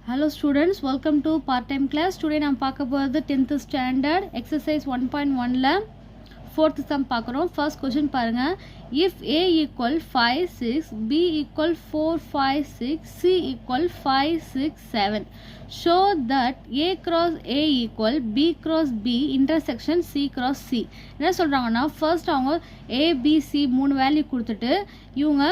Hello students, welcome to part-time class. Today நாம் பார்க்க போகிறது 10th standard exercise 1.1ல 4th sum பார்க்குறோம். First question பாருங்க. If A equal 5, 6, B equal 4, 5, 6, C equal 5, 6, 7. Show that A cross A equal B cross B intersection C cross C. என்ன சொல்கிறாங்கன்னா first அவங்க A, B, C மூணு value கொடுத்துட்டு இவங்க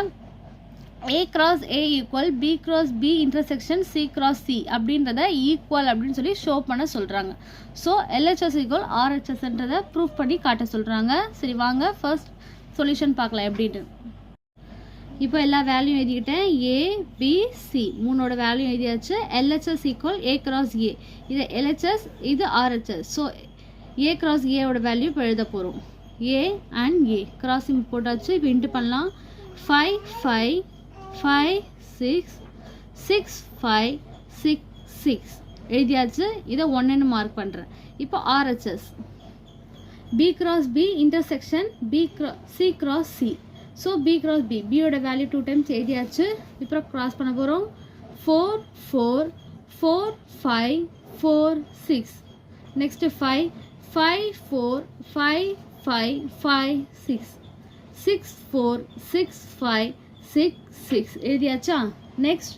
A cross A equal B cross B intersection C cross C அப்படின்றத equal அப்படின்னு சொல்லி show பண்ண சொல்கிறாங்க. ஸோ LHS equal RHSன்றதை ப்ரூஃப் பண்ணி காட்ட சொல்கிறாங்க. சரி வாங்க ஃபர்ஸ்ட் சொல்யூஷன் பார்க்கலாம் எப்படின்னு. இப்போ எல்லா வேல்யூ எழுதிக்கிட்டேன். A, B, C மூணோட வேல்யூ எழுதியாச்சு. LHS equal A cross A, இது LHS, இது RHS. So A cross A ஓட வேல்யூ இப்போ எழுத போகிறோம். A and A கிராசிங் போட்டாச்சு. இப்போ இன்ட்டு பண்ணலாம். 5, 5, 5, 6, 6, 5, 6, 6 எழுதியாச்சு. இதை 1ன்னு மார்க் பண்ணுறேன். இப்போ RHS B cross B intersection C cross C. So B cross B, Bயோட வேல்யூ 2 டைம்ஸ் எழுதியாச்சு. இப்போ கிராஸ் பண்ண போகிறோம். 4, 4, 4, 5, 4, 6. நெக்ஸ்ட் 5, 5, 4, 5, 5, 5, 6. 6, 4, 6, 5, 6, 6 எழுதியாச்சா. நெக்ஸ்ட்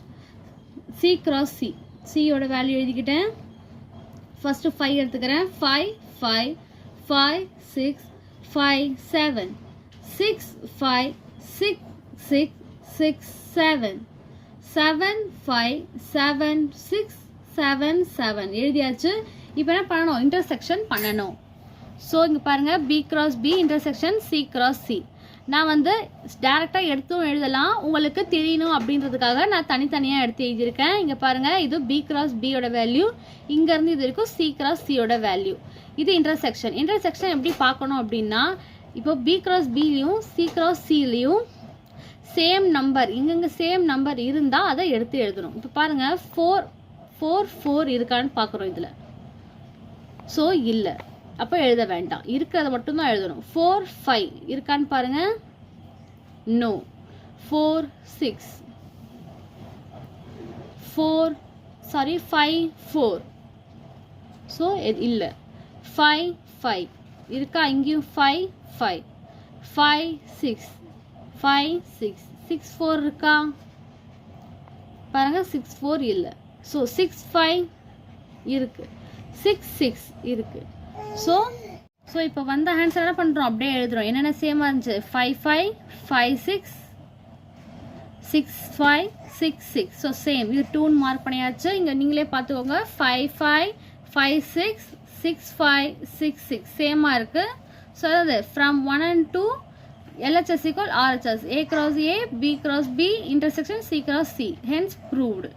C cross C, Cயோட வேல்யூ எழுதிக்கிட்டேன். ஃபர்ஸ்ட் 5 எடுத்துக்கிறேன். 5, 5, 5, 6, 5, 7. 6, 5, 6, 6, 6, 7. 7, 5, 7, 6, 7, 7 எழுதியாச்சு. இப்போ என்ன பண்ணணும்? இன்டர்செக்ஷன் பண்ணணும். ஸோ இங்கே பாருங்கள், B cross B intersection C cross C. நான் வந்து டேரெக்டாக எடுத்தும் எழுதலாம், உங்களுக்கு தெரியணும் அப்படின்றதுக்காக நான் தனித்தனியாக எடுத்து எழுதியிருக்கேன். இங்கே பாருங்கள், இது B cross Bயோட வேல்யூ, இங்கேருந்து இது வரைக்கும் C cross Cயோட வேல்யூ. இது இன்டர்செக்ஷன். இன்டர்செக்ஷன் எப்படி பார்க்கணும் அப்படின்னா, இப்போ B cross Bலையும் C cross Cலையும் சேம் நம்பர், இங்கங்கே சேம் நம்பர் இருந்தால் அதை எடுத்து எழுதணும். இப்போ பாருங்கள், 4, 4, 4 இருக்கான்னு பார்க்குறோம் இதில். ஸோ இல்லை, அப்போ எழுத வேண்டாம், இருக்கிறத மட்டும்தான் எழுதணும். 4, 5 இருக்கான்னு பாருங்க. நோ. 4, 6, 5, 4. ஸோ இல்லை. 5, 5 இருக்கா? இங்கேயும் 5, 5, 5, 6, 5, 6, 6, 4 இருக்கா பாருங்க. 6, 4 இல்லை. ஸோ 6, 5 இருக்கு. 6, 6 இருக்கு. ஸோ இப்போ வந்த ஆன்சர் என்ன பண்ணுறோம்? அப்படியே எழுதுகிறோம். என்னென்ன சேமாக இருந்துச்சு? 5, 5, 5, 6, 6, 5, 6, 6. So same. இது 2ன்னு மார்க் பண்ணியாச்சு. இங்கே நீங்களே பார்த்துக்கோங்க. 5, 5, 5, 6, 6, 5, 6, 6 சேமாக இருக்குது. ஸோ அதாவது from 1 and 2 LHS equal RHS, A cross A, B cross B intersection C cross C, hence proved.